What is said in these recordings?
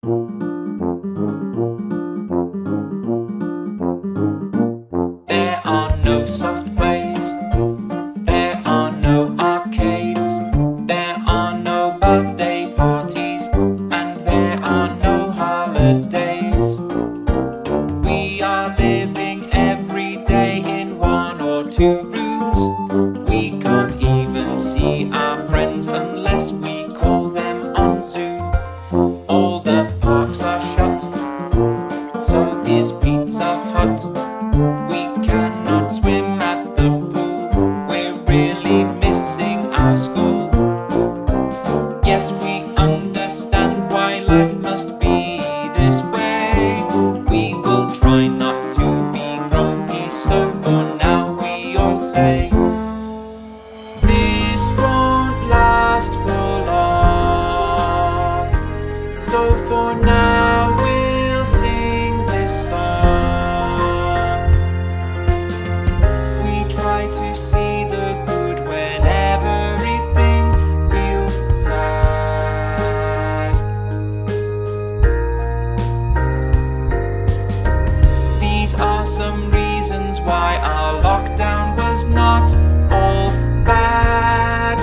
There are no soft plays, there are no arcades, there are no birthday parties, and there are no holidays. We are living every day in one or two rooms. We can't even see our friends unless we call them on Zoom. All the parks are shut, so is Pizza Hut. We cannot swim at the pool, we're really missing our school. Yes, we understand why life must be this way. We will try not to be grumpy, so for now we all say, this won't last for long. So for now we'll sing this song. We try to see the good when everything feels sad. These are some reasons why our lockdown was not all bad.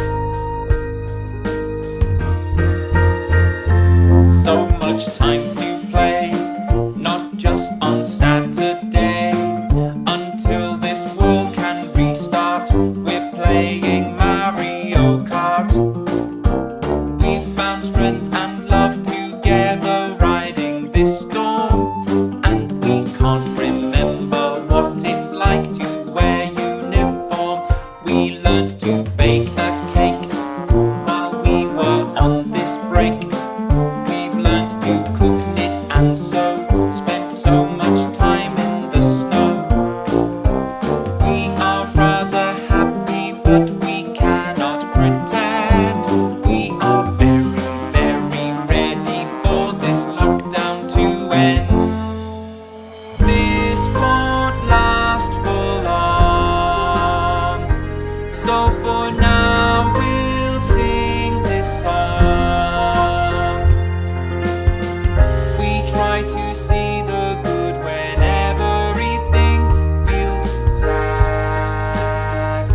So much time to play, not just on Saturday. Until this world can restart, we're playing Mario Kart. We've found strength and love together riding this storm, and we can't remember what it's like to wear uniform. We learned to bake a cake while we were on this break. We've learned to cook, knit and sew, spent so much time in the snow. We are rather happy, but we cannot pretend. We are very, very ready for this lockdown to end. This won't last for long, so for now we'll sing this song. We try to see the good when everything feels sad.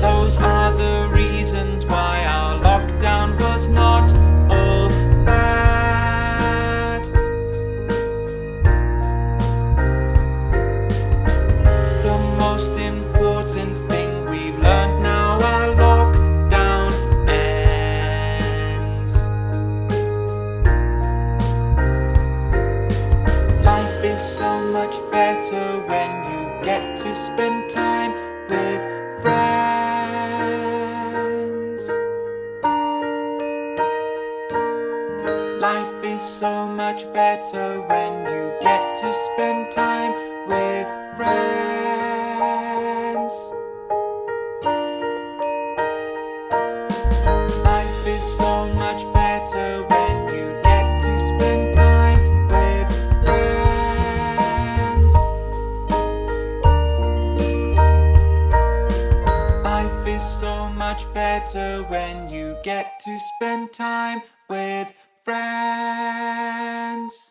Those are the reasons why our lockdown was not all bad. The most important thing we've learned now, our lockdown ends. Life is so much better when you get to spend time with friends. Life is so much better when you get to spend time with friends. Life is so much better when you get to spend time with friends. Life is so much better when you get to spend time with friends.